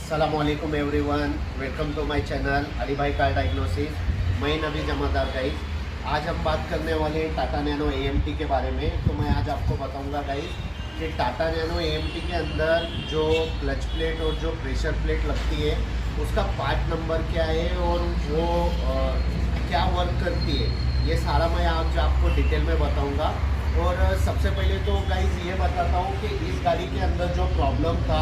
अस्सलामुअलैकुम everyone, welcome to my channel Ali Bhai car diagnosis. मैं नबी जमादार guys. आज हम बात करने वाले हैं टाटा नैनो AMT के बारे में। तो मैं आज आपको बताऊंगा गाइस कि टाटा नैनो AMT के अंदर जो क्लच प्लेट और जो प्रेशर प्लेट लगती है उसका पार्ट नंबर क्या है और वो क्या वर्क करती है, ये सारा मैं आज आपको डिटेल में बताऊँगा। और सबसे पहले तो गाइस ये बताता हूँ कि इस गाड़ी के अंदर जो प्रॉब्लम था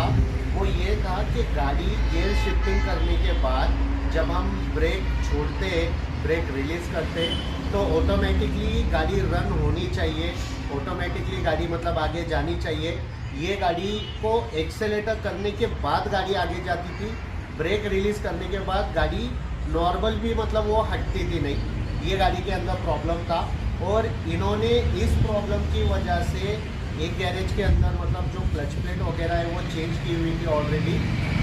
वो ये था कि गाड़ी गियर शिफ्टिंग करने के बाद जब हम ब्रेक छोड़ते, ब्रेक रिलीज़ करते तो ऑटोमेटिकली गाड़ी रन होनी चाहिए, ऑटोमेटिकली गाड़ी मतलब आगे जानी चाहिए। ये गाड़ी को एक्सेलेटर करने के बाद गाड़ी आगे जाती थी, ब्रेक रिलीज़ करने के बाद गाड़ी नॉर्मल भी मतलब वो हटती थी नहीं। ये गाड़ी के अंदर प्रॉब्लम था और इन्होंने इस प्रॉब्लम की वजह से एक गैरेज के अंदर मतलब जो क्लच प्लेट वगैरह है वो चेंज की हुई थी ऑलरेडी,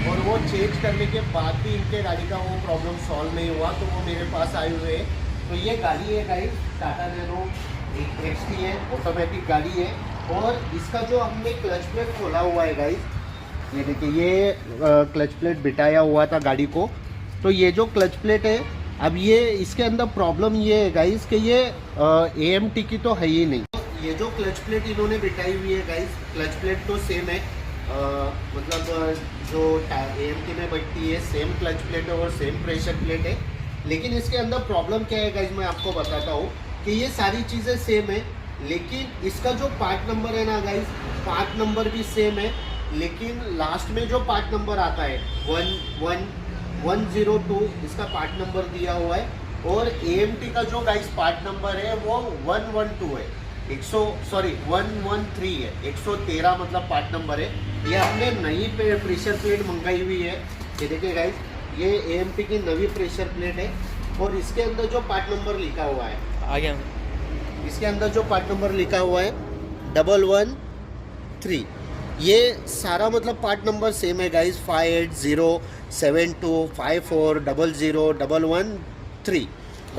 और वो चेंज करने के बाद भी इनके गाड़ी का वो प्रॉब्लम सॉल्व नहीं हुआ, तो वो मेरे पास आए हुए हैं। तो ये गाड़ी है गाइस, टाटा नैनो XT है, ऑटोमेटिक गाड़ी है। और इसका जो हमने क्लच प्लेट खोला हुआ है गाइस, ये देखिए, ये क्लच प्लेट बिठाया हुआ था गाड़ी को। तो ये जो क्लच प्लेट है, अब ये इसके अंदर प्रॉब्लम ये है गाइस कि ये AMT की तो है ही नहीं। ये जो क्लच प्लेट इन्होंने बिठाई हुई है गाइस, क्लच प्लेट तो सेम है, मतलब जो AMT में बैठती है सेम क्लच प्लेट है और सेम प्रेशर प्लेट है। लेकिन इसके अंदर प्रॉब्लम क्या है गाइस, मैं आपको बताता हूँ कि ये सारी चीज़ें सेम है, लेकिन इसका जो पार्ट नंबर है ना गाइस, पार्ट नंबर भी सेम है, लेकिन लास्ट में जो पार्ट नंबर आता है 102 इसका पार्ट नंबर दिया हुआ है। और AMT का जो गाइस पार्ट नंबर है वो 112 है, 113 है, 113 मतलब पार्ट नंबर है। ये हमने नई प्रेशर प्लेट मंगाई हुई है। ये देखिए गाइस, ये AMT की नई प्रेशर प्लेट है और इसके अंदर जो पार्ट नंबर लिखा हुआ है, आ गया। इसके अंदर जो पार्ट नंबर लिखा हुआ है 113, ये सारा मतलब पार्ट नंबर सेम है गाइस, 580725400113।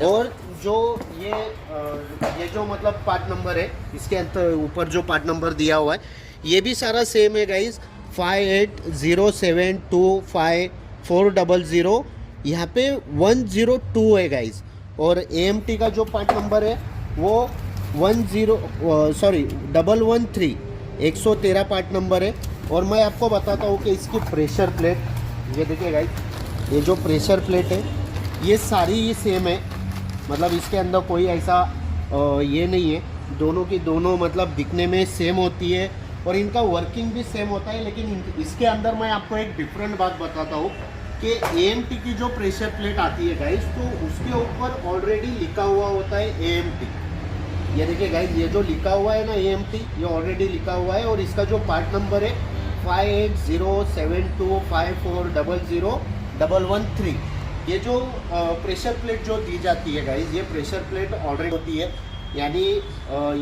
और जो ये जो मतलब पार्ट नंबर है, इसके अंदर ऊपर जो पार्ट नंबर दिया हुआ है ये भी सारा सेम है गाइस, 5807254000, यहाँ पे 102 है गाइस। और AMT का जो पार्ट नंबर है वो 113 113 पार्ट नंबर है। और मैं आपको बताता हूँ कि इसकी प्रेशर प्लेट, ये देखिए गाइस, ये जो प्रेशर प्लेट है ये सारी ये सेम है, मतलब इसके अंदर कोई ऐसा ये नहीं है, दोनों की दोनों मतलब दिखने में सेम होती है और इनका वर्किंग भी सेम होता है। लेकिन इसके अंदर मैं आपको एक डिफरेंट बात बताता हूँ कि AMT की जो प्रेशर प्लेट आती है गाइस, तो उसके ऊपर ऑलरेडी लिखा हुआ होता है AMT। ये देखिए गाइस, ये जो लिखा हुआ है ना AMT, ये ऑलरेडी लिखा हुआ है। और इसका जो पार्ट नंबर है 580725400113। ये जो प्रेशर प्लेट जो दी जाती है गाइस, ये प्रेशर प्लेट ऑलरेडी होती है, यानी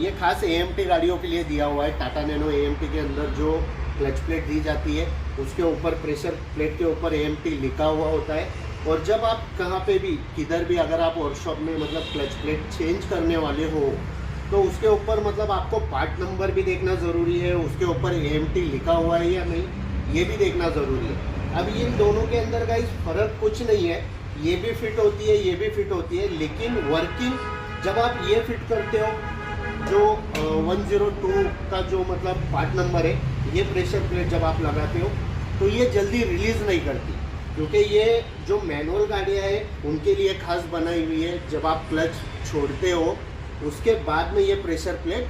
ये खास AMT गाड़ियों के लिए दिया हुआ है। टाटा नैनो AMT के अंदर जो क्लच प्लेट दी जाती है उसके ऊपर, प्रेशर प्लेट के ऊपर AMT लिखा हुआ होता है। और जब आप कहाँ पे भी किधर भी अगर आप वर्कशॉप में मतलब क्लच प्लेट चेंज करने वाले हो तो उसके ऊपर मतलब आपको पार्ट नंबर भी देखना ज़रूरी है, उसके ऊपर AMT लिखा हुआ है या नहीं ये भी देखना ज़रूरी है। अब इन दोनों के अंदर गाइस फ़र्क कुछ नहीं है, ये भी फिट होती है, ये भी फिट होती है, लेकिन वर्किंग जब आप ये फिट करते हो जो 102 का जो मतलब पार्ट नंबर है, ये प्रेशर प्लेट जब आप लगाते हो तो ये जल्दी रिलीज़ नहीं करती, क्योंकि ये जो मैनुअल गाड़ियाँ हैं उनके लिए खास बनाई हुई है। जब आप क्लच छोड़ते हो उसके बाद में ये प्रेशर प्लेट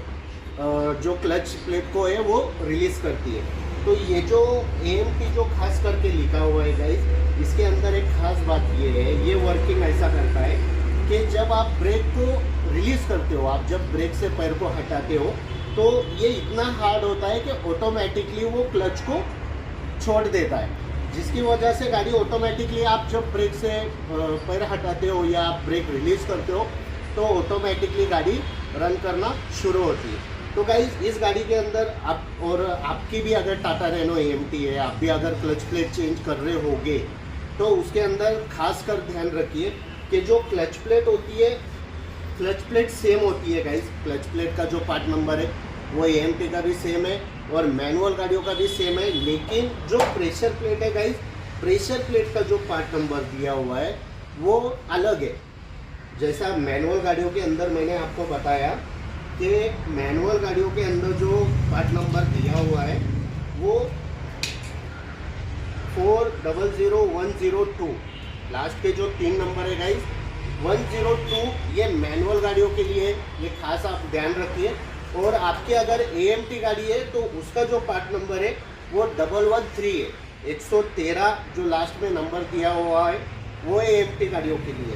जो क्लच प्लेट को है वो रिलीज़ करती है। तो ये जो AMT जो खास करके लिखा हुआ है गाइस, इसके अंदर एक खास बात ये है, ये वर्किंग ऐसा करता है कि जब आप ब्रेक को रिलीज़ करते हो, आप जब ब्रेक से पैर को हटाते हो तो ये इतना हार्ड होता है कि ऑटोमेटिकली वो क्लच को छोड़ देता है, जिसकी वजह से गाड़ी ऑटोमेटिकली, आप जब ब्रेक से पैर हटाते हो या आप ब्रेक रिलीज़ करते हो तो ऑटोमेटिकली गाड़ी रन करना शुरू होती है। तो गाइस, इस गाड़ी के अंदर आप, और आपकी भी अगर टाटा नैनो AMT है, आप भी अगर क्लच प्लेट चेंज कर रहे होगे तो उसके अंदर खास कर ध्यान रखिए कि जो क्लच प्लेट होती है, क्लच प्लेट सेम होती है गाइस। क्लच प्लेट का जो पार्ट नंबर है वो AMT का भी सेम है और मैनुअल गाड़ियों का भी सेम है, लेकिन जो प्रेशर प्लेट है गाइस प्रेशर प्लेट का जो पार्ट नंबर दिया हुआ है वो अलग है। जैसा मैनुअल गाड़ियों के अंदर मैंने आपको बताया कि मैनुअल गाड़ियों के अंदर जो पार्ट नंबर दिया हुआ है वो 400102, लास्ट के जो 3 नंबर है गाइस 102, ये मैनुअल गाड़ियों के लिए, ये खास आप ध्यान रखिए। और आपके अगर AMT गाड़ी है तो उसका जो पार्ट नंबर है वो 113 है। 113 जो लास्ट में नंबर दिया हुआ है वो AMT गाड़ियों के लिए।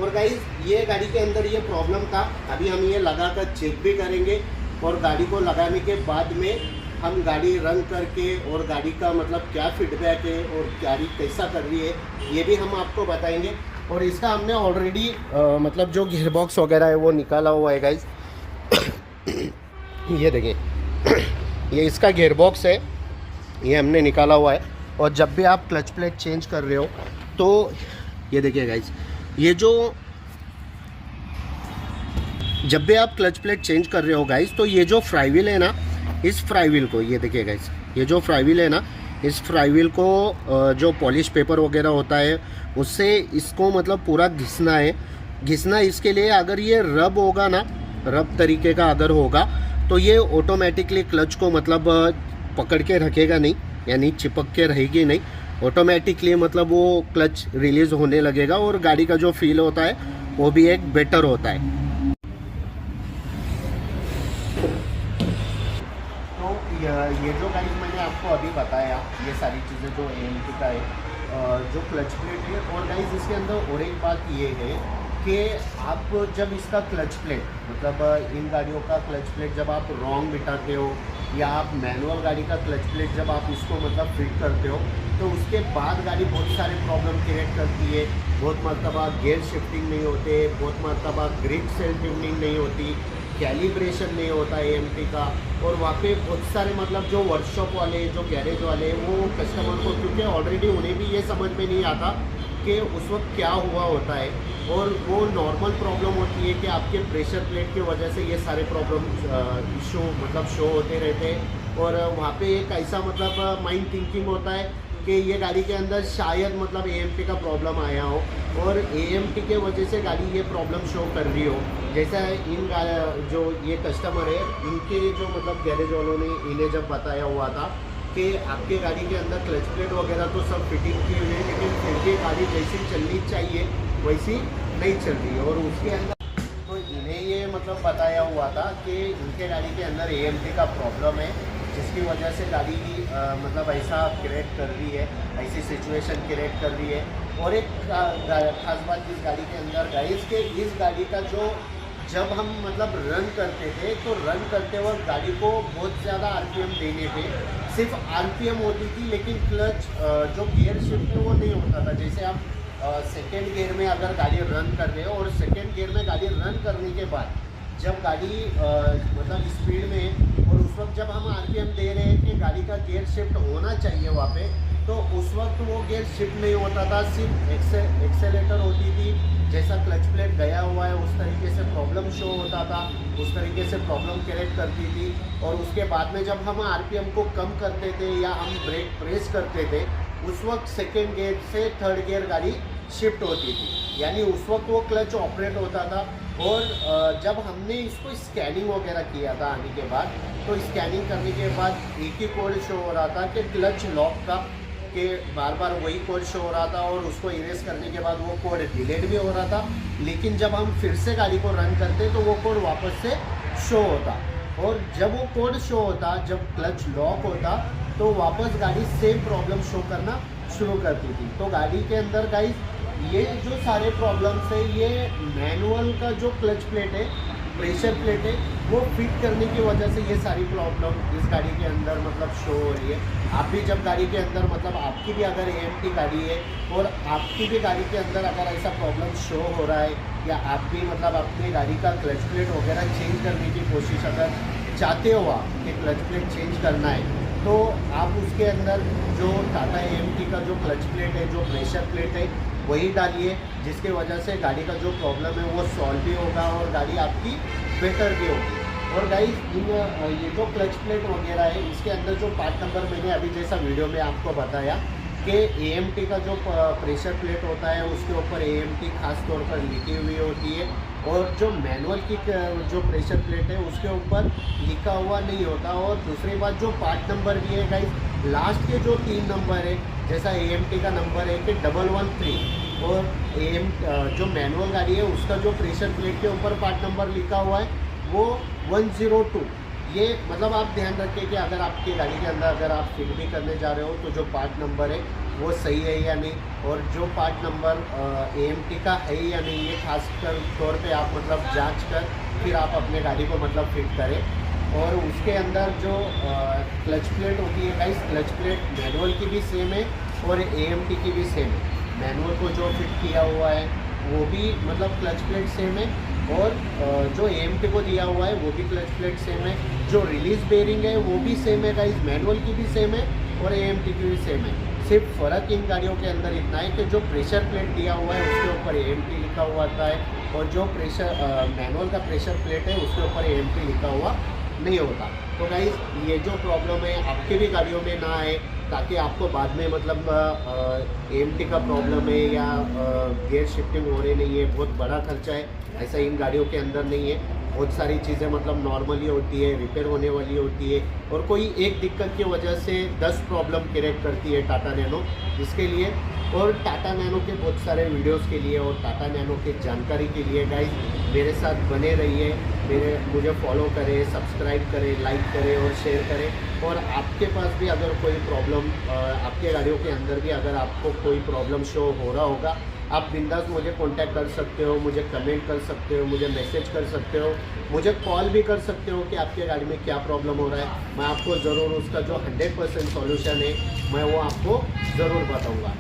और गाइस ये गाड़ी के अंदर ये प्रॉब्लम था, अभी हम ये लगा कर चेक भी करेंगे और गाड़ी को लगाने के बाद में हम गाड़ी रन करके और गाड़ी का मतलब क्या फीडबैक है और गाड़ी कैसा कर रही है ये भी हम आपको बताएंगे। और इसका हमने ऑलरेडी मतलब जो गियर बॉक्स वगैरह है वो निकाला हुआ है गाइस। ये देखिए ये इसका गियर बॉक्स है, ये हमने निकाला हुआ है। और जब भी आप क्लच प्लेट चेंज कर रहे हो तो ये देखिए गाइस, ये जो जब भी आप क्लच प्लेट चेंज कर रहे हो गाइस तो ये जो फ्राई व्हील है ना, इस फ्राई व्हील को, ये देखिए गाइस, ये जो फ्राई व्हील है ना, इस फ्राई व्हील को जो पॉलिश पेपर वगैरह होता है उससे इसको मतलब पूरा घिसना है। घिसना इसके लिए, अगर ये रब होगा ना, रब तरीके का अगर होगा तो ये ऑटोमेटिकली क्लच को मतलब पकड़ के रखेगा नहीं, यानी चिपक के रहेगी नहीं, ऑटोमेटिकली मतलब वो क्लच रिलीज़ होने लगेगा और गाड़ी का जो फील होता है वो भी एक बेटर होता है। ये जो गाइस मैंने आपको अभी बताया, ये सारी चीज़ें जो AMT का है, जो क्लच प्लेट है। और गाइस इसके अंदर और एक बात ये है कि आप जब इसका क्लच प्लेट मतलब इन गाड़ियों का क्लच प्लेट जब आप रॉन्ग बिठाते हो या आप मैनुअल गाड़ी का क्लच प्लेट जब आप इसको मतलब फिट करते हो तो उसके बाद गाड़ी बहुत सारे प्रॉब्लम क्रिएट करती है। बहुत मरतबा गियर शिफ्टिंग नहीं होते, बहुत मरतबा ग्रिप सेल ट्यूनिंग नहीं होती, कैलिब्रेशन नहीं होता AMT का। और वहाँ पे बहुत सारे मतलब जो वर्कशॉप वाले, जो गैरेज वाले, वो कस्टमर को, क्योंकि ऑलरेडी उन्हें भी ये समझ में नहीं आता कि उस वक्त क्या हुआ होता है, और वो नॉर्मल प्रॉब्लम होती है कि आपके प्रेशर प्लेट की वजह से ये सारे प्रॉब्लम इशू मतलब शो होते रहते हैं। और वहाँ पे एक ऐसा मतलब माइंड थिंकिंग होता है कि ये गाड़ी के अंदर शायद मतलब AMT का प्रॉब्लम आया हो और AMT के वजह से गाड़ी ये प्रॉब्लम शो कर रही हो। जैसा इन जो ये कस्टमर है, इनके जो मतलब गैरेज वालों ने इन्हें जब बताया हुआ था कि आपके गाड़ी के अंदर क्लच प्लेट वगैरह तो सब फिटिंग की हुई है, लेकिन फिर भी गाड़ी जैसी चलनी चाहिए वैसी नहीं चल रही है। और उसके अंदर तो इन्हें ये मतलब बताया हुआ था कि इनके गाड़ी के अंदर AMT का प्रॉब्लम है, जिसकी वजह से गाड़ी मतलब ऐसा क्रिएट कर रही है, ऐसी सिचुएशन क्रिएट कर रही है। और एक खास बात इस गाड़ी के अंदर गाइस के, इस गाड़ी का जो जब हम मतलब रन करते थे तो रन करते वक्त गाड़ी को बहुत ज़्यादा RPM देने पे सिर्फ RPM होती थी, लेकिन क्लच जो गियर शिफ्ट है वो नहीं होता था। जैसे आप सेकेंड गियर में अगर गाड़ी रन कर रहे हो और सेकेंड गियर में गाड़ी रन करने के बाद जब गाड़ी मतलब स्पीड में, और उस वक्त जब हम RPM दे रहे हैं कि गाड़ी का गियर शिफ्ट होना चाहिए वहाँ पे, तो उस वक्त वो गियर शिफ्ट नहीं होता था, सिर्फ एक्सेलेटर होती थी। जैसा क्लच प्लेट गया हुआ है उस तरीके से प्रॉब्लम शो होता था, उस तरीके से प्रॉब्लम क्रिएट करती थी। और उसके बाद में जब हम RPM को कम करते थे या हम ब्रेक प्रेस करते थे, उस वक्त सेकेंड गियर से थर्ड गियर गाड़ी शिफ्ट होती थी, यानी उस वक्त वो क्लच ऑपरेट होता था। और जब हमने इसको स्कैनिंग वगैरह किया था आने के बाद, तो स्कैनिंग करने के बाद एक ही कोड शो हो रहा था कि क्लच लॉक का, कि बार बार वही कोड शो हो रहा था और उसको इरेज करने के बाद वो कोड डिलीट भी हो रहा था। लेकिन जब हम फिर से गाड़ी को रन करते तो वो कोड वापस से शो होता, और जब वो कोड शो होता, जब क्लच लॉक होता, तो वापस गाड़ी सेम प्रॉब्लम शो करना शुरू करती थी। तो गाड़ी के अंदर गाइस ये जो सारे प्रॉब्लम्स है, ये मैनुअल का जो क्लच प्लेट है, प्रेशर प्लेट है, वो फिट करने की वजह से ये सारी प्रॉब्लम इस गाड़ी के अंदर मतलब शो हो रही है। आप भी जब गाड़ी के अंदर मतलब आपकी भी अगर AMT गाड़ी है और आपकी भी गाड़ी के अंदर अगर ऐसा प्रॉब्लम शो हो रहा है, या आप भी मतलब अपनी गाड़ी का क्लच प्लेट वगैरह चेंज करने की कोशिश अगर चाहते हो आप कि क्लच प्लेट चेंज करना है, तो आप उसके अंदर जो टाटा AMT का जो क्लच प्लेट है, जो प्रेशर प्लेट है, वही डालिए, जिसके वजह से गाड़ी का जो प्रॉब्लम है वो सॉल्व भी होगा और गाड़ी आपकी बेटर भी होगी। और गाइस ये जो क्लच प्लेट वगैरह है, इसके अंदर जो पार्ट नंबर मैंने अभी जैसा वीडियो में आपको बताया, कि AMT का जो प्रेशर प्लेट होता है उसके ऊपर AMT खास तौर पर लिखी हुई होती है, और जो मैनुअल की जो प्रेशर प्लेट है उसके ऊपर लिखा हुआ नहीं होता। और दूसरी बात, जो पार्ट नंबर भी है गाइस, लास्ट के जो 3 नंबर है, जैसा AMT का नंबर है कि 113, और जो मैनुअल गाड़ी है उसका जो प्रेशर प्लेट के ऊपर पार्ट नंबर लिखा हुआ है वो 102। ये मतलब आप ध्यान रखें कि अगर आपकी गाड़ी के अंदर अगर आप फिट भी करने जा रहे हो तो जो पार्ट नंबर है वो सही है या नहीं, और जो पार्ट नंबर AMT का है या नहीं, ये खास कर तौर पे आप मतलब जांच कर फिर आप अपने गाड़ी को मतलब फिट करें। और उसके अंदर जो क्लच प्लेट होती है गाइस, क्लच प्लेट मैनुअल की भी सेम है और AMT की भी सेम है। मैनुअल को जो फिट किया हुआ है वो भी मतलब क्लच प्लेट सेम है, और जो AMT को दिया हुआ है वो भी क्लच प्लेट सेम है। जो रिलीज बेरिंग है वो भी सेम है गाइस, मैनुअल की भी सेम है और AMT की भी सेम है। सिर्फ फ़र्क इन गाड़ियों के अंदर इतना है कि जो प्रेशर प्लेट दिया हुआ है उसके ऊपर AMT लिखा हुआ आता है, और जो मैनुअल का प्रेशर प्लेट है उसके ऊपर AMT लिखा हुआ नहीं होता। तो गाइस ये जो प्रॉब्लम है आपके भी गाड़ियों में ना आए, ताकि आपको बाद में मतलब AMT का प्रॉब्लम है या गियर शिफ्टिंग हो रही नहीं है, बहुत बड़ा खर्चा है, ऐसा इन गाड़ियों के अंदर नहीं है। बहुत सारी चीज़ें मतलब नॉर्मली होती है, रिपेयर होने वाली होती है, और कोई एक दिक्कत की वजह से 10 प्रॉब्लम क्रिएट करती है टाटा नैनो। इसके लिए और टाटा नैनो के बहुत सारे वीडियोस के लिए और टाटा नैनो की जानकारी के लिए गाइस मेरे साथ बने रहिए, मुझे फॉलो करें, सब्सक्राइब करें, लाइक करें और शेयर करें। और आपके पास भी अगर कोई प्रॉब्लम, आपके गाड़ियों के अंदर भी अगर आपको कोई प्रॉब्लम शो हो रहा होगा, आप बिंदास मुझे कांटेक्ट कर सकते हो, मुझे कमेंट कर सकते हो, मुझे मैसेज कर सकते हो, मुझे कॉल भी कर सकते हो कि आपके गाड़ी में क्या प्रॉब्लम हो रहा है। मैं आपको ज़रूर उसका जो 100% सॉल्यूशन है मैं वो आपको ज़रूर बताऊंगा।